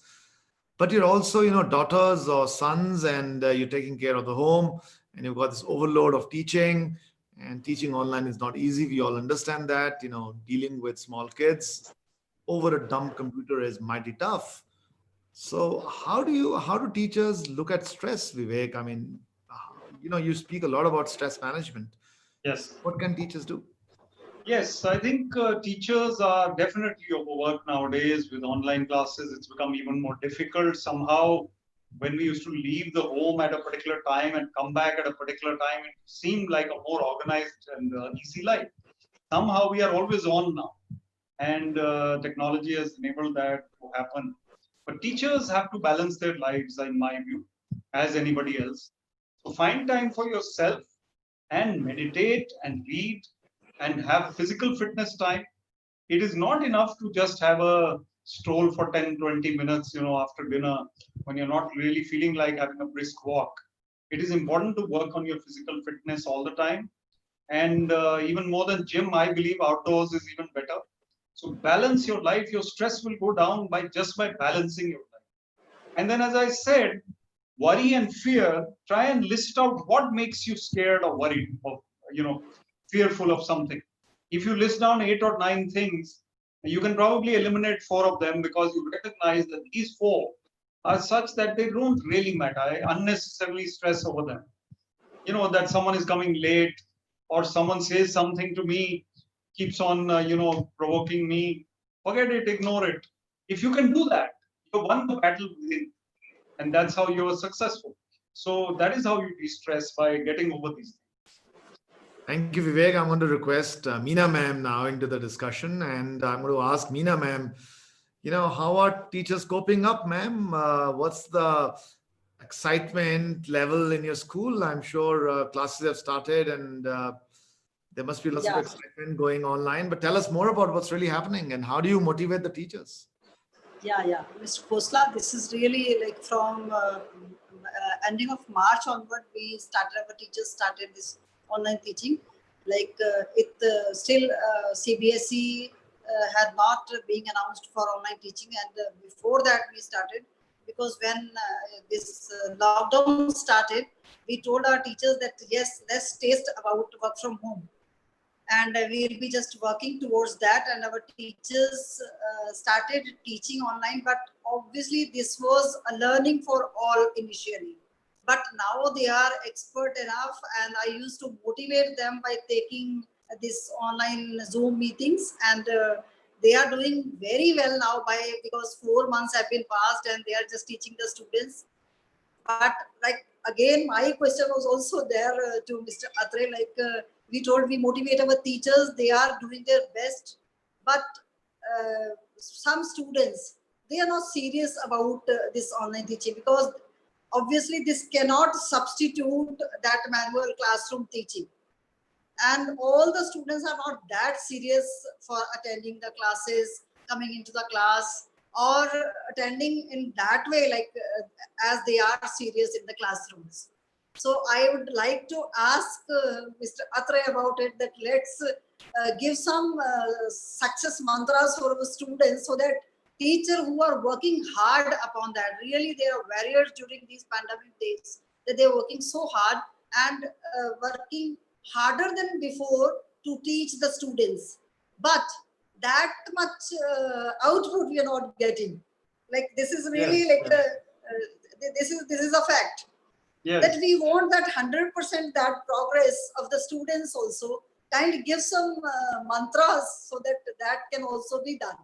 But you're also, daughters or sons, and you're taking care of the home, and you've got this overload of teaching. And teaching online is not easy. We all understand that. Dealing with small kids over a dumb computer is mighty tough. So how do teachers look at stress, Vivek? I mean, you speak a lot about stress management. Yes. What can teachers do? Yes, I think teachers are definitely overworked nowadays with online classes. It's become even more difficult. Somehow, when we used to leave the home at a particular time and come back at a particular time, it seemed like a more organized and easy life. Somehow, we are always on now, and technology has enabled that to happen. But teachers have to balance their lives, in my view, as anybody else. So find time for yourself and meditate and read and have physical fitness time. It is not enough to just have a stroll for 10, 20 minutes, after dinner when you're not really feeling like having a brisk walk. It is important to work on your physical fitness all the time. And even more than gym, I believe outdoors is even better. So balance your life. Your stress will go down by balancing your life. And then, as I said, worry and fear, try and list out what makes you scared or worried or, fearful of something. If you list down 8 or 9 things, you can probably eliminate 4 of them because you recognize that these 4 are such that they don't really matter. I unnecessarily stress over them. That someone is coming late or someone says something to me, keeps on, provoking me. Forget it, ignore it. If you can do that, you won the battle within. And that's how you are successful. So that is how you de-stress, by getting over these things. Thank you, Vivek. I'm going to request Meena ma'am now into the discussion, and I'm going to ask Meena ma'am, how are teachers coping up, ma'am? excitement level in your school? I'm sure classes have started and there must be lots of Yeah. excitement going online. But tell us more about what's really happening and how do you motivate the teachers? Yeah. Mr. Khosla, this is really like from ending of March onward, our teachers started this online teaching. Like it still CBSE had not been announced for online teaching, and before that we started, because when this lockdown started, we told our teachers that yes, let's taste about work from home, and we'll be just working towards that, and our teachers started teaching online. But obviously this was a learning for all initially, but now they are expert enough, and I used to motivate them by taking this online Zoom meetings, and they are doing very well now, because 4 months have been passed and they are just teaching the students. But like again, my question was also there to Mr. Atray. Like we told, we motivate our teachers; they are doing their best, but some students, they are not serious about this online teaching, because obviously this cannot substitute that manual classroom teaching, and all the students are not that serious for attending the classes, coming into the class, or attending in that way, like as they are serious in the classrooms. So I would like to ask Mr. Atray about it, that let's give some success mantras for the students, so that teachers who are working hard upon that, really they are warriors during these pandemic days, that they're working so hard, and working harder than before to teach the students, but that much output we are not getting. Like this is really Yes, like yes, this is a fact, that yes. we want that 100% that progress of the students also. Kindly give some mantras so that that can also be done.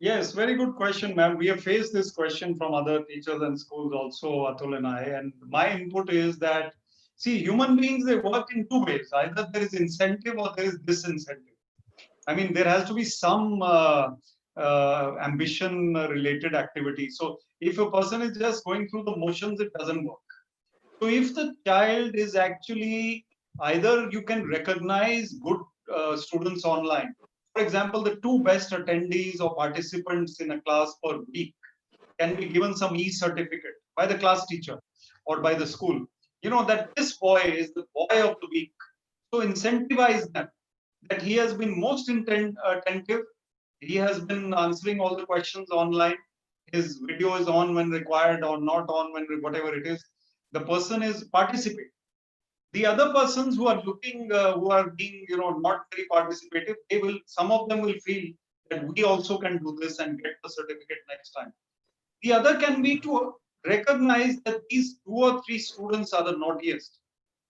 Yes, very good question, ma'am. We have faced this question from other teachers and schools also, Atul and I. And my input is that, see, human beings, they work in two ways. Either there is incentive or there is disincentive. I mean, there has to be some ambition related activity. So if a person is just going through the motions, it doesn't work. So if the child is actually, either you can recognize good students online. For example, the two best attendees or participants in a class per week can be given some e-certificate by the class teacher or by the school. You know that this boy is the boy of the week. So incentivize them that he has been most attentive. He has been answering all the questions online. His video is on when required or not on when whatever it is. The person is participating. The other persons who are looking, who are being, not very participative, some of them will feel that we also can do this and get the certificate next time. The other can be to recognize that these two or three students are the naughtiest.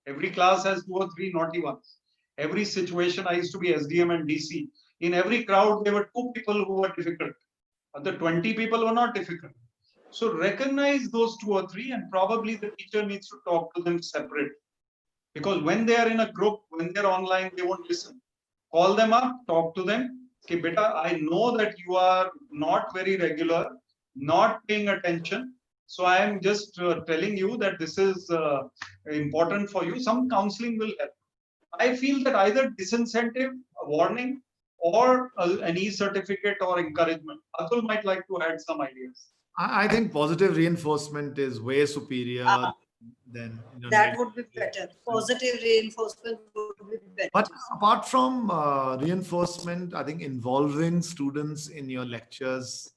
Every class has two or three naughty ones. Every situation, I used to be SDM and DC. In every crowd, there were two people who were difficult. The 20 people were not difficult. So recognize those two or three, and probably the teacher needs to talk to them separate. Because when they are in a group, when they're online, they won't listen. Call them up, talk to them. Okay, beta, I know that you are not very regular, not paying attention. So I am just telling you that this is important for you. Some counseling will help. I feel that either disincentive, a warning, or an e-certificate or encouragement. Atul might like to add some ideas. I think positive reinforcement is way superior uh, than that negative would be better. reinforcement. Positive reinforcement would be better. But apart from reinforcement, I think involving students in your lectures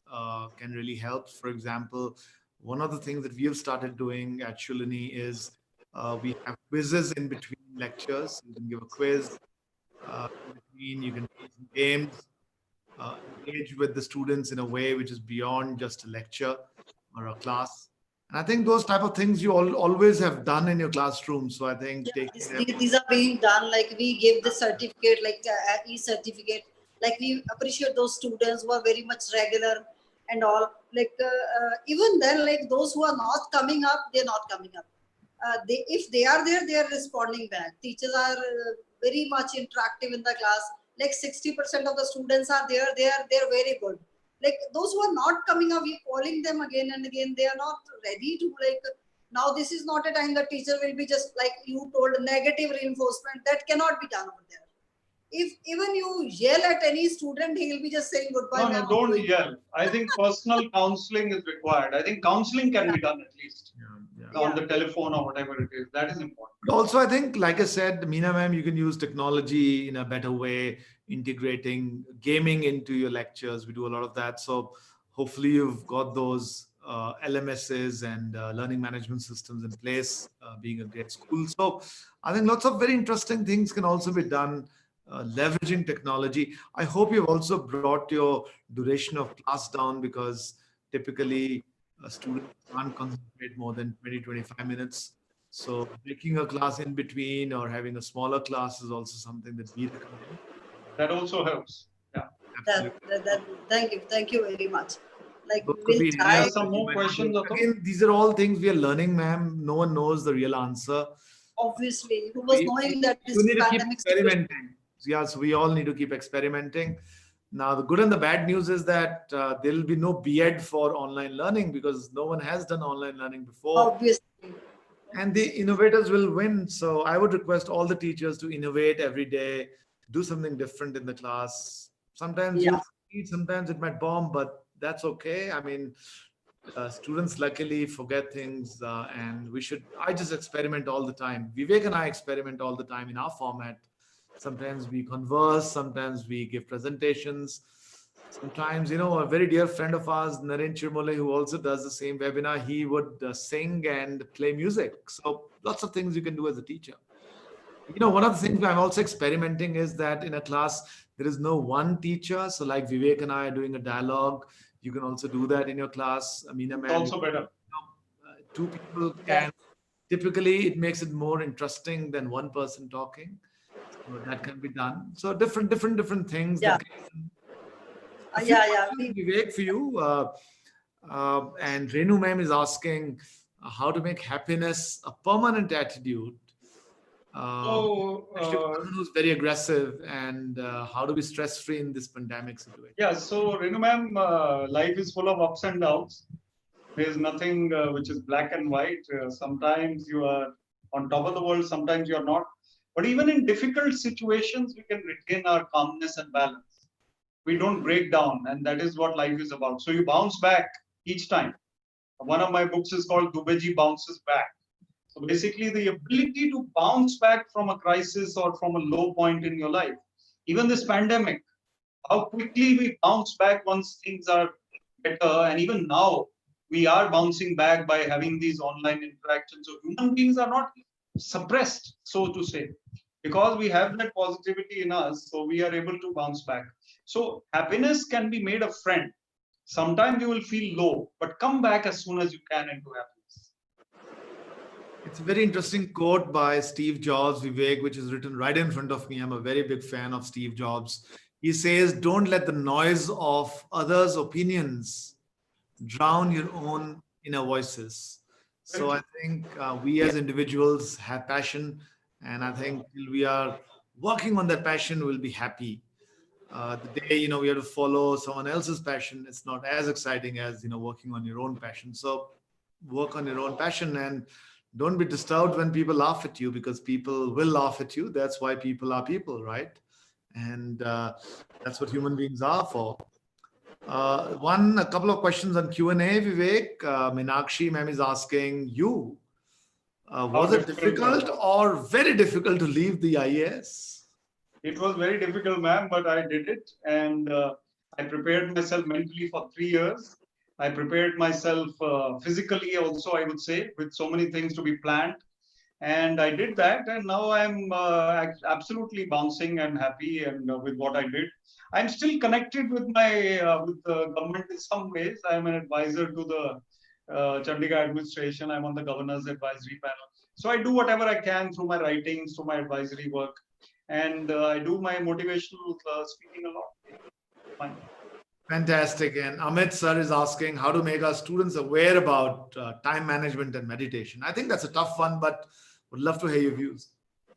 can really help. For example, one of the things that we have started doing at Shoolini is we have quizzes in between lectures. You can give a quiz in between, you can play some games, engage with the students in a way which is beyond just a lecture or a class. And I think those type of things you always have done in your classroom. So I think Yeah, taking them. these are being done. Like we give the certificate, like e-certificate. Like we appreciate those students who are very much regular and all. Like even then, like those who are not coming up, they're not coming up. If they are there, they are responding back. Teachers are very much interactive in the class. Like 60% of the students are there. They're very good. Like those who are not coming up, we calling them again and again. They are not ready to like Now this is not a time the teacher will be just like you told, negative reinforcement. That cannot be done over there. If even you yell at any student, he will be just saying goodbye. No, don't yell. I think personal counseling is required. I think counseling can be done at least on the telephone or whatever it is. That is important. But also, I think, like I said, Meena ma'am, you can use technology in a better way, integrating gaming into your lectures. We do a lot of that. So hopefully you've got those LMSs and learning management systems in place, being a great school. So I think lots of very interesting things can also be done leveraging technology. I hope you've also brought your duration of class down, because typically a student can't concentrate more than 20-25 minutes. So breaking a class in between or having a smaller class is also something that we recommend. That also helps. Yeah. Thank you very much. Like we'll try. Some more questions. Again, these are all things we are learning, ma'am. No one knows the real answer. Obviously, who was knowing that this need to keep experimenting. Yeah, so we all need to keep experimenting. Now, the good and the bad news is that there will be no B.Ed for online learning, because no one has done online learning before. Obviously. And the innovators will win. So I would request all the teachers to innovate every day, do something different in the class. Sometimes you'll succeed, sometimes it might bomb, but that's okay. I mean, students luckily forget things, and I just experiment all the time. Vivek and I experiment all the time in our format. Sometimes we converse, sometimes we give presentations. Sometimes, a very dear friend of ours, Naren Chirmole, who also does the same webinar, he would sing and play music. So lots of things you can do as a teacher. One of the things I'm also experimenting is that in a class, there is no one teacher. So like Vivek and I are doing a dialogue. You can also do that in your class. Amina ma'am. Also better. Two people can. Typically, it makes it more interesting than one person talking. So that can be done. So different things. Yeah. Vivek, for you. And Renu ma'am is asking how to make happiness a permanent attitude. Someone who's very aggressive, and how to be stress-free in this pandemic situation. Yeah, so Renu ma'am, life is full of ups and downs. There's nothing which is black and white. Sometimes you are on top of the world, sometimes you are not. But even in difficult situations, we can retain our calmness and balance. We don't break down, and that is what life is about. So you bounce back each time. One of my books is called Dubeji Bounces Back. So basically, the ability to bounce back from a crisis or from a low point in your life. Even this pandemic, how quickly we bounce back once things are better. And even now, we are bouncing back by having these online interactions. So human beings are not suppressed, so to say, because we have that positivity in us. So we are able to bounce back. So happiness can be made a friend. Sometimes you will feel low, but come back as soon as you can into happiness. It's a very interesting quote by Steve Jobs, Vivek, which is written right in front of me. I'm a very big fan of Steve Jobs. He says, don't let the noise of others' opinions drown your own inner voices. So I think we as individuals have passion, and I think till we are working on that passion, we'll be happy. The day, we have to follow someone else's passion, it's not as exciting as, working on your own passion. So work on your own passion, and don't be disturbed when people laugh at you, because people will laugh at you. That's why people are people, right? And that's what human beings are for. A couple of questions on Q&A, Vivek. Meenakshi ma'am is asking you, was it difficult or very difficult to leave the IAS? It was very difficult, ma'am, but I did it. And I prepared myself mentally for 3 years. I prepared myself physically also, I would say, with so many things to be planned. And I did that. And now I'm absolutely bouncing and happy and with what I did. I'm still connected with with the government in some ways. I'm an advisor to the Chandigarh administration. I'm on the governor's advisory panel. So I do whatever I can through my writings, through my advisory work. And I do my motivational speaking a lot. Fine. Fantastic. And Amit sir is asking how to make our students aware about time management and meditation. I think that's a tough one, but would love to hear your views.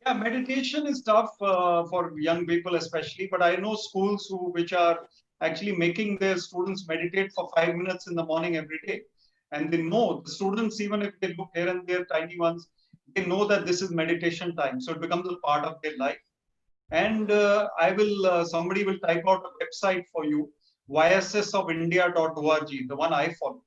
Yeah, meditation is tough for young people especially, but I know schools which are actually making their students meditate for 5 minutes in the morning every day. And they know, the students, even if they look here and there, tiny ones, they know that this is meditation time. So it becomes a part of their life. And somebody will type out a website for you, yssofindia.org, the one I follow,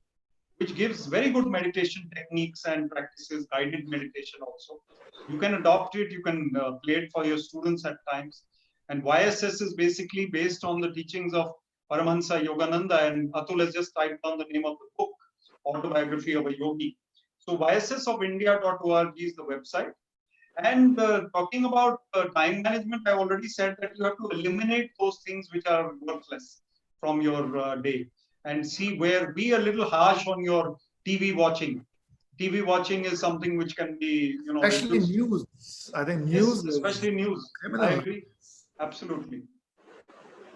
which gives very good meditation techniques and practices, guided meditation also. You can adopt it, you can play it for your students at times. And YSS is basically based on the teachings of Paramahansa Yogananda, and Atul has just typed down the name of the book, Autobiography of a Yogi. So yssofindia.org is the website. And talking about time management, I already said that you have to eliminate those things which are worthless from your day, and see where, be a little harsh on your TV watching. TV watching is something which can be, Especially reduced. news. I think Yes, news especially news. criminal. I agree. Absolutely.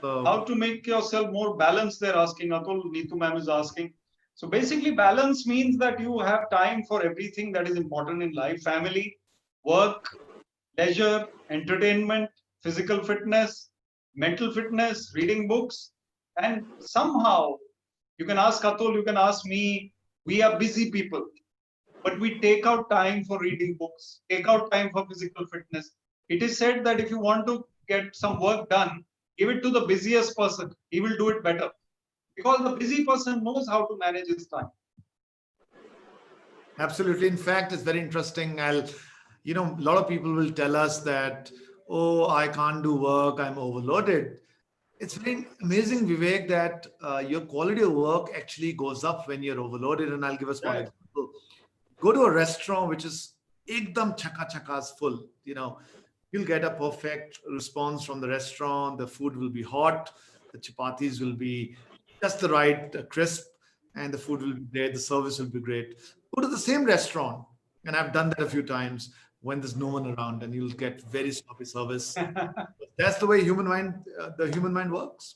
So, How to make yourself more balanced, they're asking. Atul, Neetu ma'am is asking. So basically, balance means that you have time for everything that is important in life: family, work, leisure, entertainment, physical fitness, mental fitness, reading books. And somehow, you can ask Atul, you can ask me, we are busy people, but we take out time for reading books, take out time for physical fitness. It is said that if you want to get some work done, give it to the busiest person. He will do it better, because the busy person knows how to manage his time. absolutely. In fact, it's very interesting. A lot of people will tell us that, oh, I can't do work, I'm overloaded. It's very amazing, Vivek, that your quality of work actually goes up when you're overloaded. And I'll give a small Right. example. Go to a restaurant which is ekdam chaka's full. You'll get a perfect response from the restaurant. The food will be hot. The chapatis will be just the right crisp, and the food will be great. The service will be great. Go to the same restaurant, and I've done that a few times when there's no one around, and you'll get very sloppy service. That's the way the human mind works.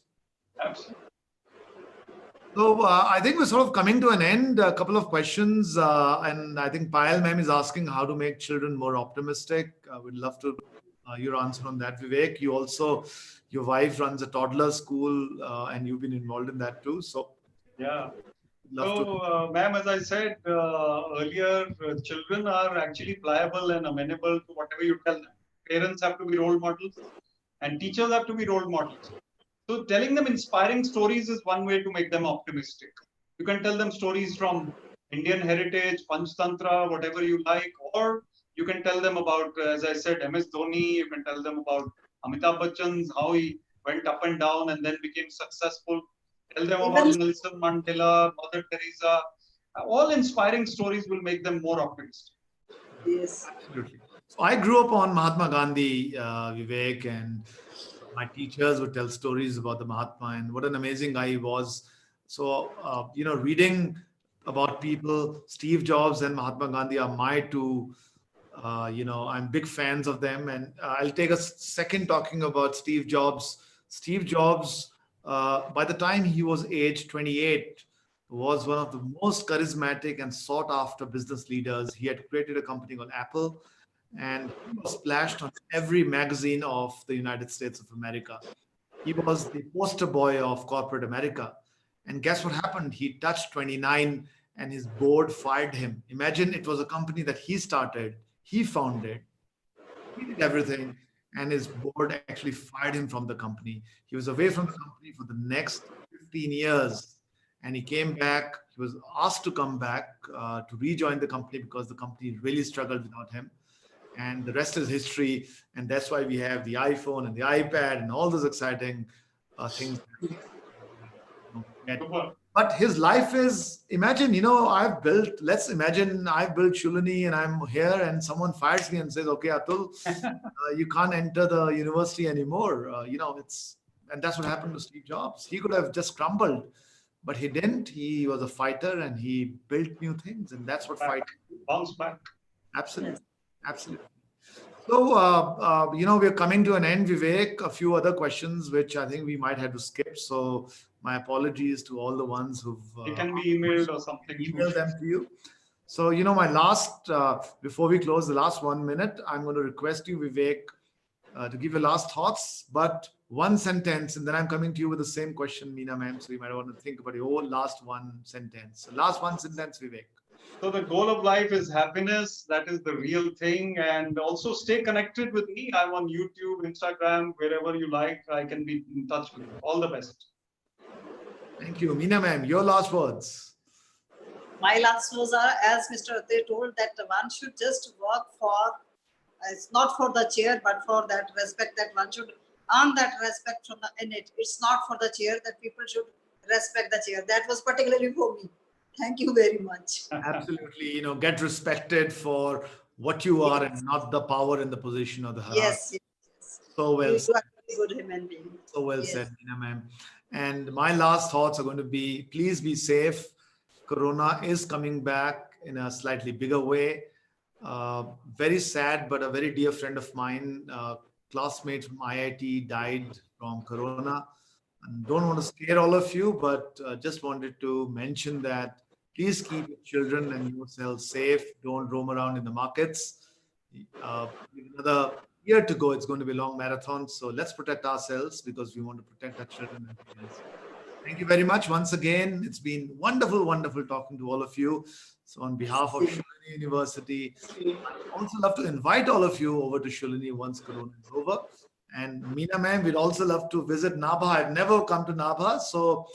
Absolutely. So I think we're sort of coming to an end. A couple of questions, and I think Payal ma'am is asking how to make children more optimistic. We'd love to your answer on that, Vivek. Your wife runs a toddler school, and you've been involved in that too. So Yeah. love to. So, ma'am, as I said earlier, children are actually pliable and amenable to whatever you tell them. Parents have to be role models, and teachers have to be role models. So, telling them inspiring stories is one way to make them optimistic. You can tell them stories from Indian heritage, Panchtantra, whatever you like, or you can tell them about, as I said, MS Dhoni. You can tell them about Amitabh Bachchan's, how he went up and down and then became successful. Tell them about Even Nelson Mandela, Mother Teresa. All inspiring stories will make them more optimistic. yes, Absolutely. So I grew up on Mahatma Gandhi, Vivek, and my teachers would tell stories about the Mahatma and what an amazing guy he was. So, reading about people, Steve Jobs and Mahatma Gandhi are my two. I'm big fans of them. And I'll take a second talking about Steve Jobs. Steve Jobs, by the time he was age 28, was one of the most charismatic and sought after business leaders. He had created a company called Apple, and he was splashed on every magazine of the United States of America. He was the poster boy of corporate America. And guess what happened? He touched 29 and his board fired him. Imagine, it was a company that he started, he founded, he did everything, and his board actually fired him from the company. He was away from the company for the next 15 years. And he came back. He was asked to come back to rejoin the company because the company really struggled without him. And the rest is history. And that's why we have the iPhone and the iPad and all those exciting things. Super. But his life is, imagine, let's imagine I've built Shoolini and I'm here and someone fires me and says, okay, Atul, you can't enter the university anymore. And that's what happened to Steve Jobs. He could have just crumbled, but he didn't. He was a fighter and he built new things. And that's what fighting. Bounce back. Absolutely. Absolutely. So, we're coming to an end, Vivek. A few other questions, which I think we might have to skip. So my apologies to all the ones who've It can be emailed or something. emailed them to you. So, my last, before we close the last 1 minute, I'm going to request you, Vivek, to give your last thoughts, but one sentence, and then I'm coming to you with the same question, Meena ma'am. So you might want to think about your last one sentence. So last one sentence, Vivek. So the goal of life is happiness. That is the real thing. And also stay connected with me. I'm on YouTube, Instagram, wherever you like. I can be in touch with you. All the best. Thank you. Meena ma'am, your last words. My last words are, as Mr. Atray told, that one should just work for, it's not for the chair, but for that respect, that one should earn that respect from the innate. It's not for the chair, that people should respect the chair. That was particularly for me. Thank you very much. Absolutely, get respected for what you are, Yes. and not the power and the position or the hierarchy. Yes, yes. So well You said. are a very good human being. So well Yes. said, Meena ma'am. And my last thoughts are going to be, please be safe. Corona is coming back in a slightly bigger way. Very sad, but a very dear friend of mine, classmate from IIT, died from Corona. And don't want to scare all of you, but just wanted to mention that please keep your children and yourselves safe. Don't roam around in the markets. Another year to go. It's going to be a long marathon. So let's protect ourselves, because we want to protect our children and parents. Thank you very much once again. It's been wonderful, wonderful talking to all of you. So on behalf of Shoolini University, I also love to invite all of you over to Shoolini once Corona is over. And Meena ma'am, we'd also love to visit Nabha. I've never come to Nabha, so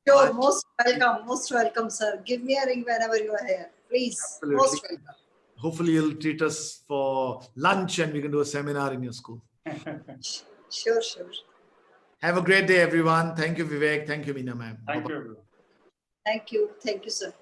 Sure, most welcome, sir. Give me a ring whenever you are here. Please, absolutely. most welcome. Hopefully you'll treat us for lunch and we can do a seminar in your school. Sure, sure. Have a great day, everyone. Thank you, Vivek. Thank you, Meena ma'am. Thank you, everyone. Thank you, sir.